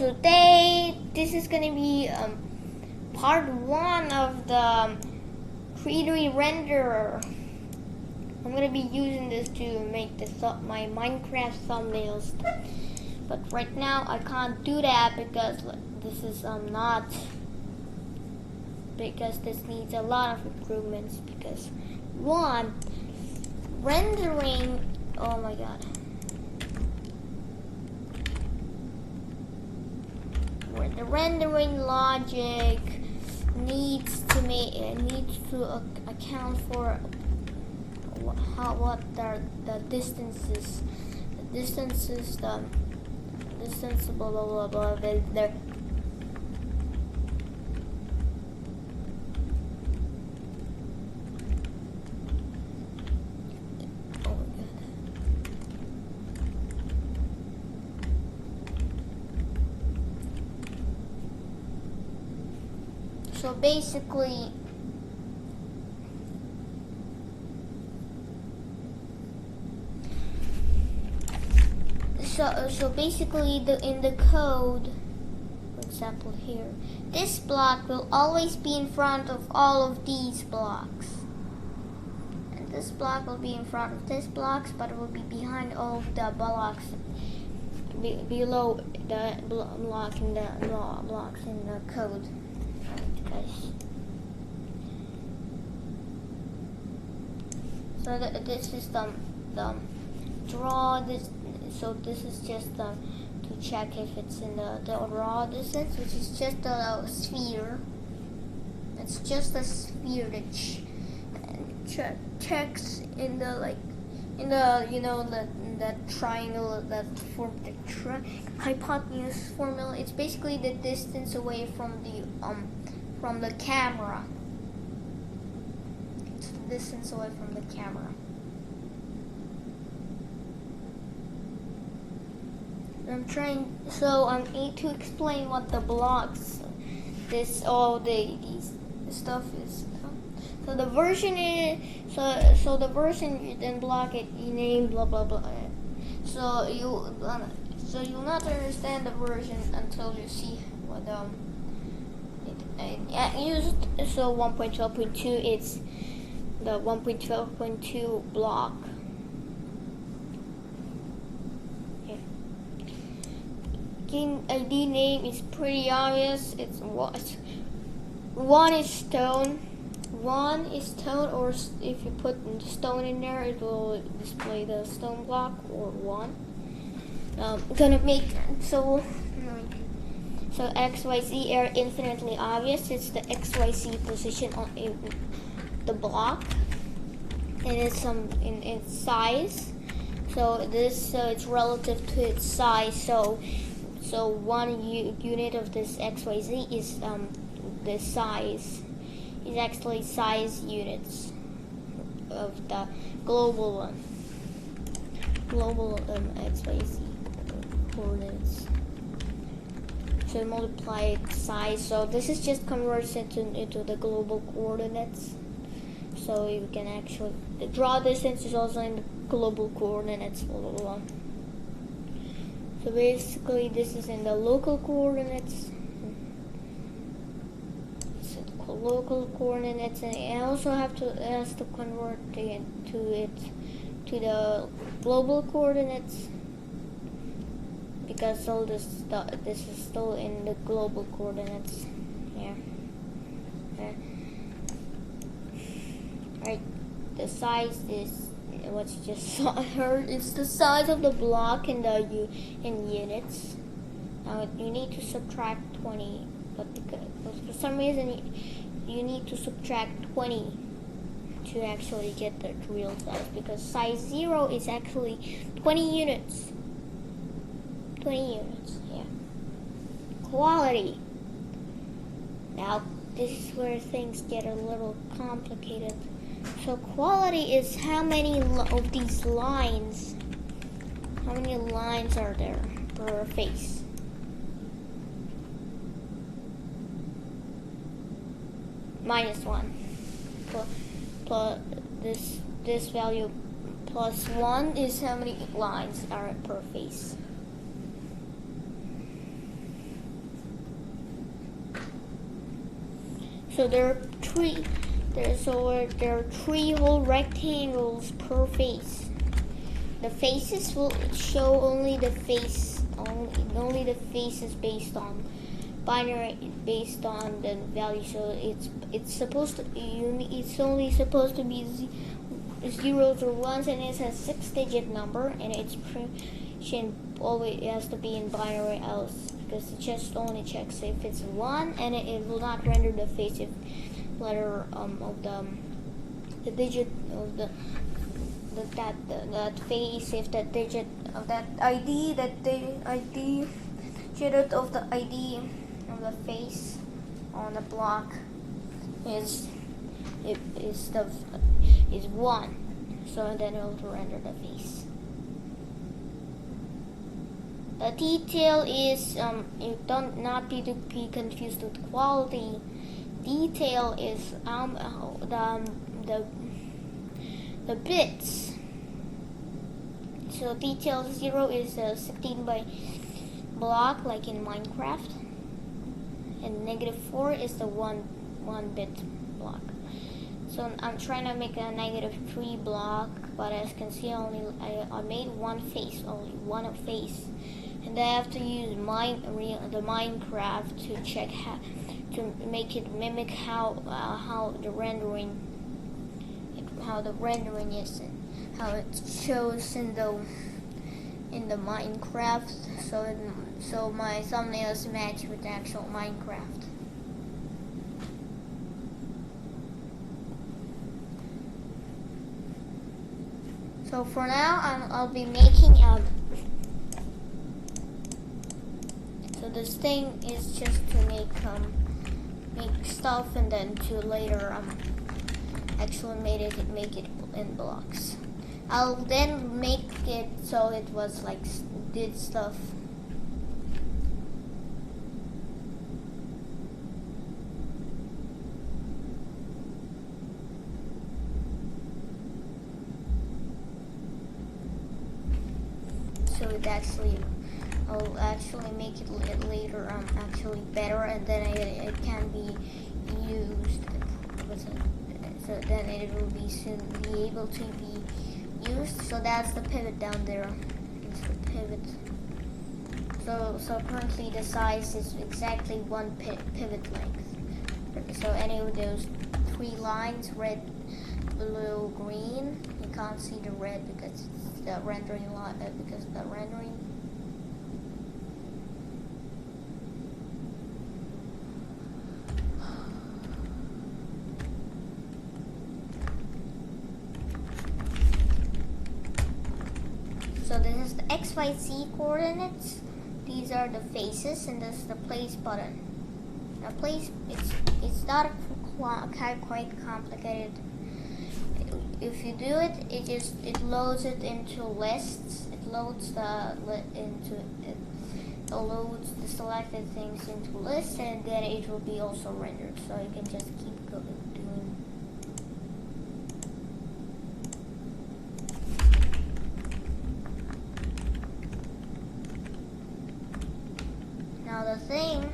today this is gonna be part 1 of the 3D renderer. I'm gonna be using this to make my Minecraft thumbnails, but right now I can't do that because this is because this needs a lot of improvements. Because one, rendering, oh my god, the rendering logic needs to account for what the distances, blah blah blah. They're so basically, in the code, for example here, this block will always be in front of all of these blocks, and this block will be in front of this blocks, but it will be behind all of the blocks below the blocks in the code. So this is the draw this. So this is just to check if it's in the raw distance, which is just a sphere. It's just a sphere that checks in the that triangle that formed the hypotenuse formula. It's basically the distance away from the camera. It's the distance away from the camera. I need to explain what the blocks, these stuff is. So the version is, so the version you then block it, you name blah blah blah. So you'll not understand the version until you see what used. So 1.12.2, it's the 1.12.2 block. ID name is pretty obvious. It's what? One is stone, or if you put stone in there, it will display the stone block or one. Gonna make so XYZ are infinitely obvious. It's the XYZ position in the block, and it's in its size. So it's relative to its size. So 1 unit of this XYZ is the size. Is actually size units of the global one. Global XYZ coordinates. So multiply size. So this is just converts into the global coordinates. So you can actually, the draw distance is also in the global coordinates. Blah blah blah. So basically, this is in the local coordinates. So the local coordinates, and I also has to convert it to the global coordinates, because all this is still in the global coordinates. Yeah. Right. The size is what you just heard. It's the size of the block in units. Now you need to subtract 20, but because for some reason you need to subtract 20 to actually get the real size, because size 0 is actually 20 units. 20 units, yeah. Quality. Now this is where things get a little complicated. So quality is how many of these lines, how many lines are there per face. -1. Plus this value plus 1 is how many lines are per face. So there are three whole rectangles per face. The faces will show only the faces based on binary, based on the value. So it's only supposed to be zeros or ones, and it's a 6-digit number, and its precision always has to be in binary, else because it just only checks if it's 1, and it will not render the face if letter of the digit of that face, if that digit of that ID, digit of the ID of the face on the block is 1. So then it will render the face. The detail is you don't not be to be confused with quality. Detail is the bits. So detail 0 is a 16 by block, like in Minecraft, and -4 is the one bit block. So I'm trying to make a -3 block, but as you can see, I made one face, and I have to use the Minecraft to check to make it mimic how the rendering is, and how it shows in the Minecraft. So my thumbnails match with the actual Minecraft. So for now, I'll be making so this thing is just to make stuff, and then to later actually make it in blocks. I'll then make it so it was like did stuff. So I'll actually make it later actually better, and then it can be used. So then it will be soon be able to be used. So that's the pivot down there. It's the pivot. So currently the size is exactly 1 pivot length. So any of those 3 lines, red, blue, green, you can't see the red because it's the rendering So this is the XYZ coordinates. These are the faces, and this is the place button. Now place, it's not quite complicated. If you do it, it loads it into lists. It loads loads the selected things into lists, and then it will be also rendered. So you can just keep doing. Now the thing.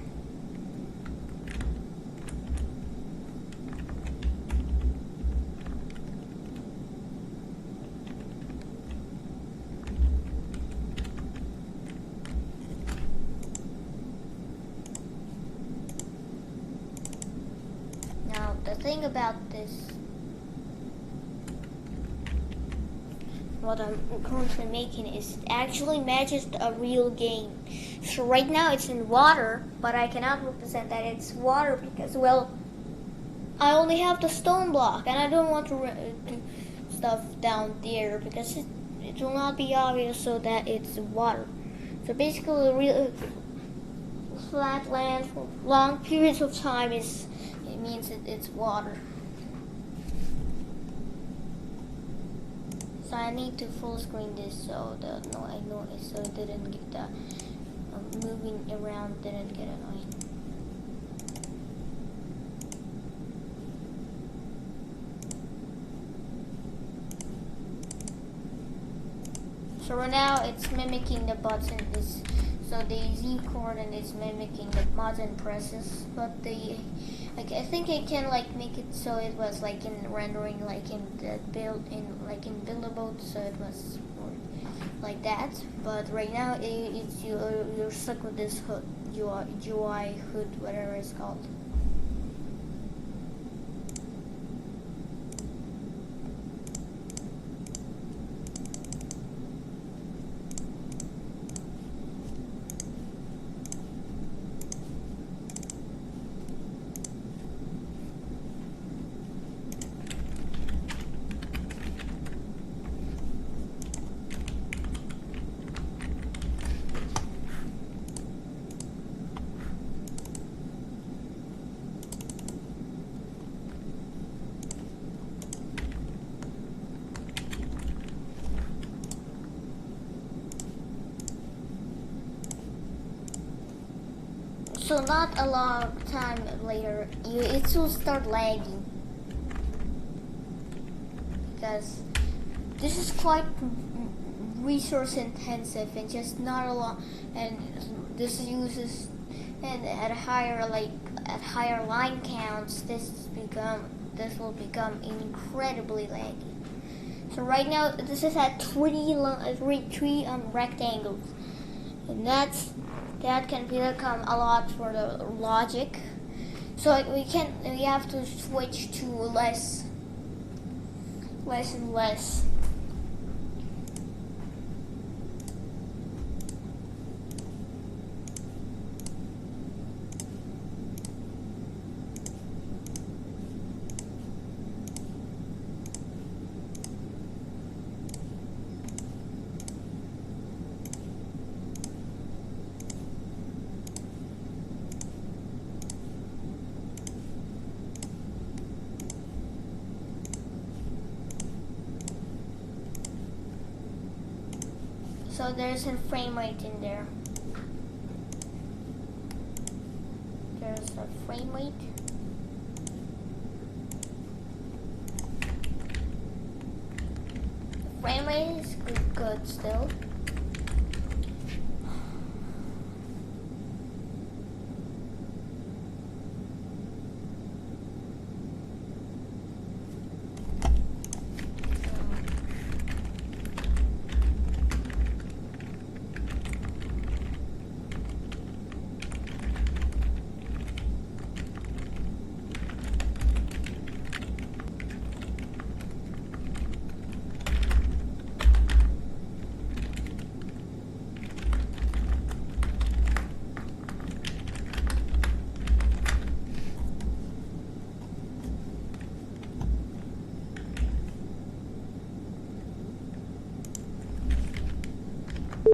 Now the thing about this, what I'm currently making, is it actually matches a real game. So right now it's in water, but I cannot represent that it's water because, well, I only have the stone block, and I don't want to do stuff down there because it will not be obvious so that it's water. So basically, real flat land for long periods of time means it's water. So I need to full screen this so it didn't get the moving around didn't get annoying. So right now it's mimicking the button. So the Z coordinate is mimicking the modern presses, but I think I can like make it so it was like in rendering, like in the buildable, so it was more like that. But right now you're stuck with this hood, UI hood, whatever it's called. So not a long time later, it will start lagging, because this is quite resource intensive and just not a lot, and this uses, and at higher line counts, this will become incredibly laggy. So right now this is at three rectangles, and that can become a lot for the logic. So we have to switch to less and less. So there's a frame rate in there. There's a frame rate. The frame rate is good still.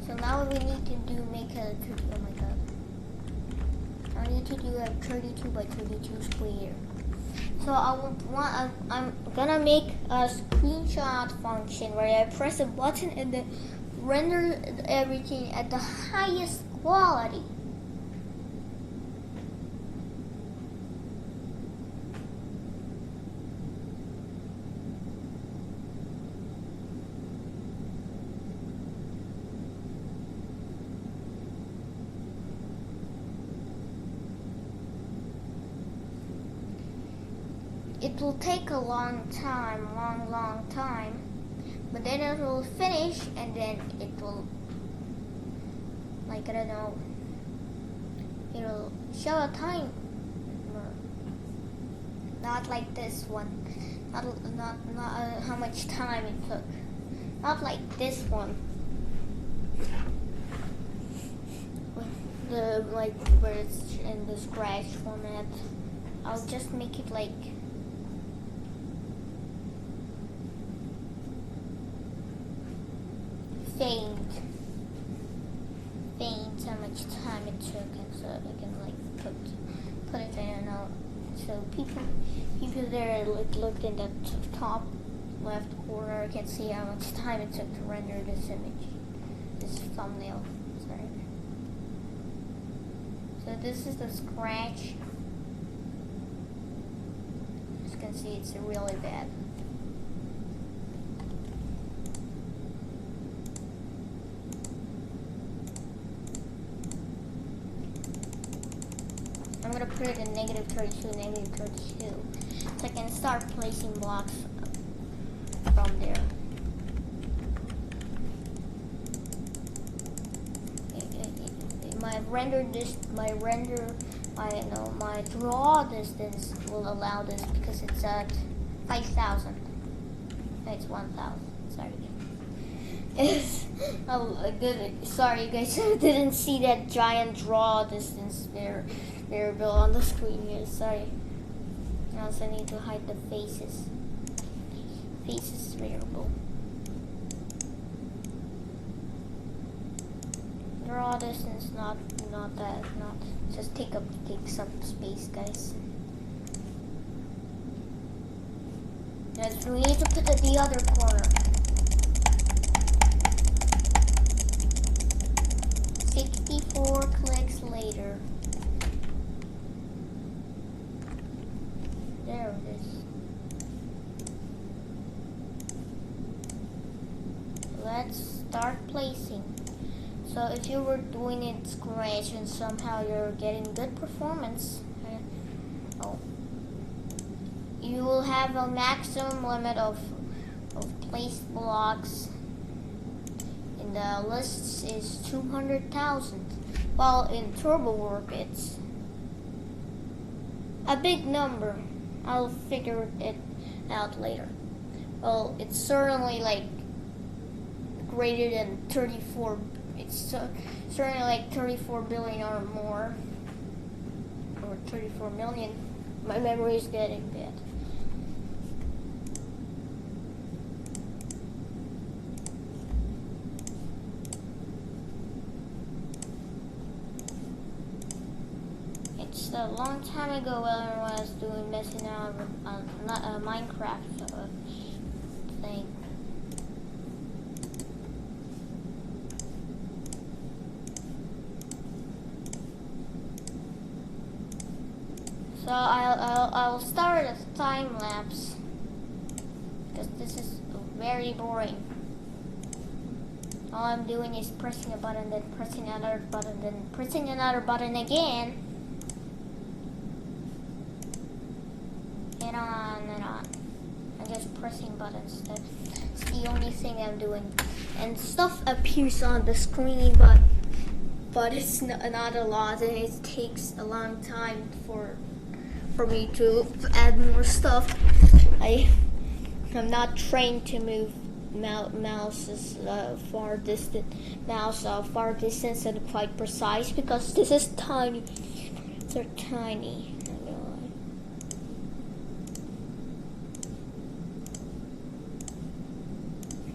So now we need to make a, oh my god. I need to do a 32 by 32 square. So I'm gonna make a screenshot function where I press a button and then render everything at the highest quality. It will take a long time, long time, but then it will finish, and then it will, like, I don't know, it'll show a timer, not like this one, not how much time it took, not like this one, the like where it's in the Scratch format. I'll just make it like faint how much time it took, and so I can like put it in now, so people there looked in the top left corner can see how much time it took to render this image, this thumbnail. Sorry. So this is the Scratch. As you can see, it's really bad. create a negative 32, negative 32. So I can start placing blocks from there. My draw distance will allow this because it's at 5,000. It's 1,000. Sorry. Sorry guys, I didn't see that giant draw distance variable on the screen here. Sorry. I also need to hide the faces. Faces variable. Draw distance not just takes up space, guys. Yes, we need to put it at the other corner. 64 clicks later. There it is. Let's start placing. So if you were doing it scratch and somehow you're getting good performance, you will have a maximum limit of placed blocks in the lists is 200,000. While in TurboWarp it's a big number. I'll figure it out later. Well, it's certainly like greater than 34. It's certainly like 34 billion or more, or 34 million. My memory is getting bad. It's a long time ago when I was doing messing out with Minecraft thing. So I'll start a time lapse because this is very boring. All I'm doing is pressing a button, then pressing another button, then pressing another button again, and on and on. I'm just pressing buttons. That's the only thing I'm doing, and stuff appears on the screen, but it's not a lot, and it takes a long time for me to add more stuff. I'm not trained to move mouses far distance and quite precise because this is tiny. They're tiny.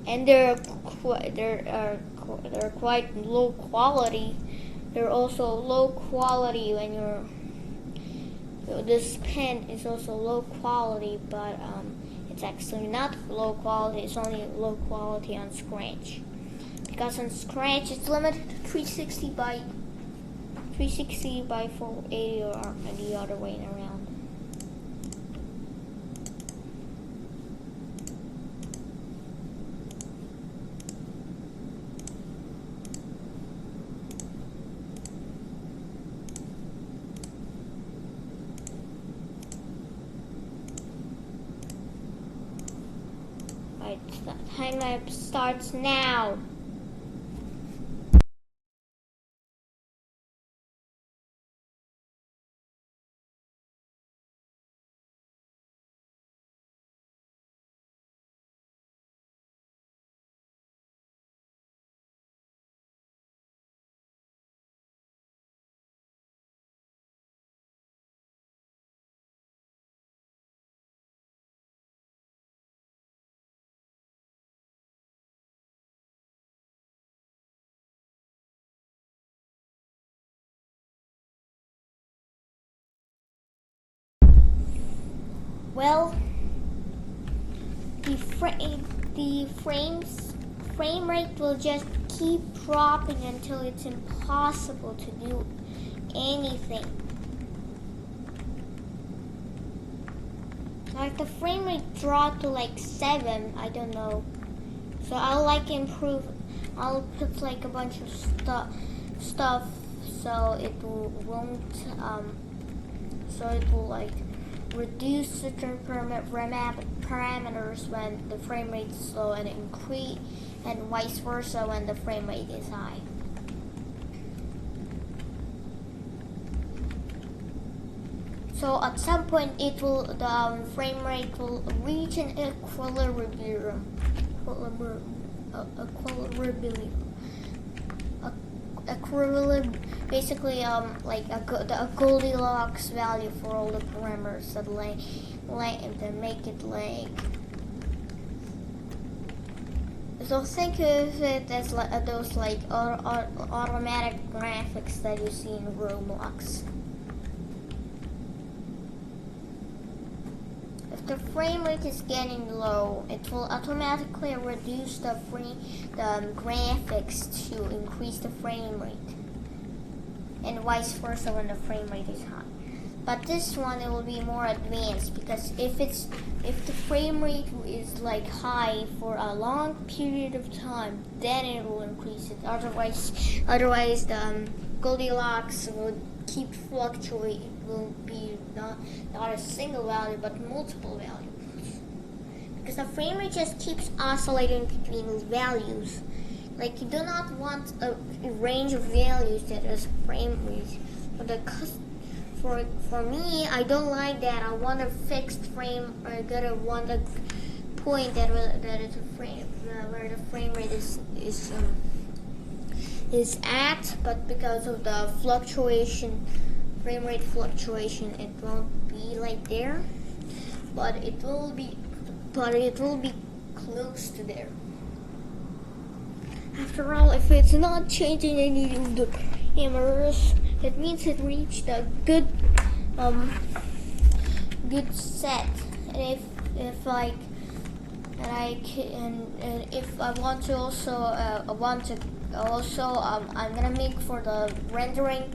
And they're quite low quality. They're also low quality when you're. This pen is also low quality, but it's actually not low quality. It's only low quality on Scratch, because on Scratch it's limited to 360 by 480, or the other way around. The time lapse starts now. Well, the frame rate will just keep dropping until it's impossible to do anything. Like the frame rate dropped to like 7, I don't know. So I'll improve. I'll put like a bunch of stuff so it won't so it will like reduce certain parameters when the frame rate is low and increase, and vice versa when the frame rate is high. So at some point the frame rate will reach an equilibrium. Basically like a Goldilocks value for all the parameters that make it like. So think of it as like those like automatic graphics that you see in Roblox. If the frame rate is getting low, it will automatically reduce the graphics to increase the frame rate, and vice versa when the frame rate is high. But this one, it will be more advanced, because if the frame rate is like high for a long period of time, then it will increase it. Otherwise the Goldilocks will keep fluctuating. It will be not a single value but multiple values, because the frame rate just keeps oscillating between those values. Like, you do not want a range of values that is frame rate. For me, I don't like that. I want a fixed frame. I want a point that is a frame where the frame rate is at, but because of the frame rate fluctuation, it won't be like there, but it will be close to there. After all, if it's not changing any of the parameters, it means it reached a good set. And if I want to also I'm gonna make for the rendering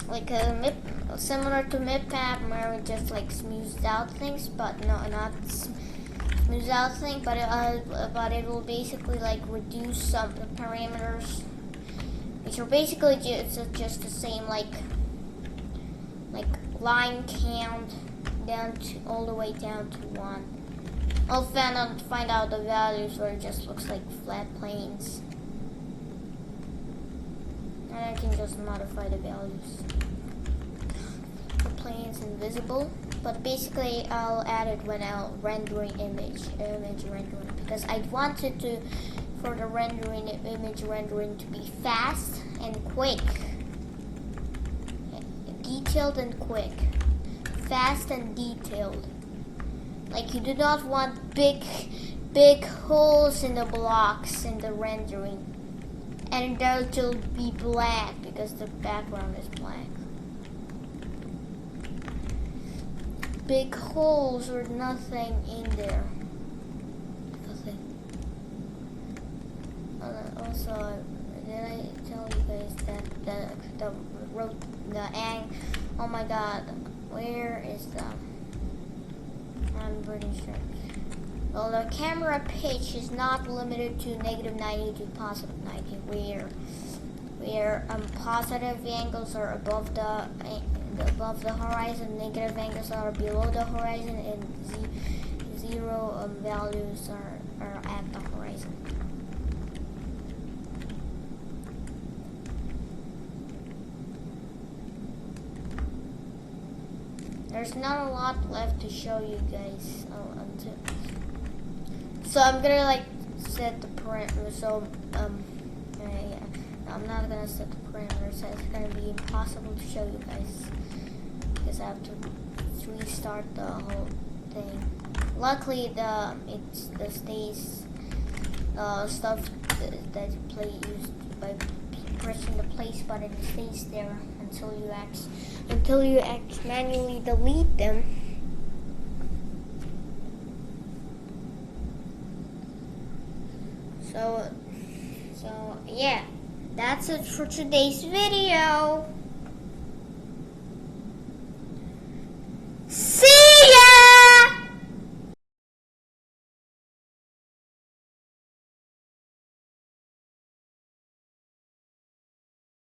like a MIP, similar to MIPMAP, where it just like smooths out things, but no, not smooths out things, but it will basically like reduce some parameters, which are basically just the same, like line count down to all the way down to 1. I'll find out the values where it just looks like flat planes, and I can just modify the values. The plane's invisible, but basically I'll add it when I'll rendering image rendering, because I wanted for the image rendering to be fast and quick. Detailed and quick. Fast and detailed. Like, you do not want big holes in the blocks in the rendering, and they'll be black because the background is black. Big holes or nothing in there. Also, did I tell you guys that oh my god, where is the, I'm pretty sure. Well, the camera pitch is not limited to -90 to +90, where positive angles are above the horizon, negative angles are below the horizon, and zero values are at the horizon. There's not a lot left to show you guys. So I'm gonna like set the parameters. So yeah, I'm not gonna set the parameters. So it's gonna be impossible to show you guys, because I have to restart the whole thing. Luckily, the stays stuff that used by pressing the place button stays there until you manually delete them. So yeah, that's it for today's video.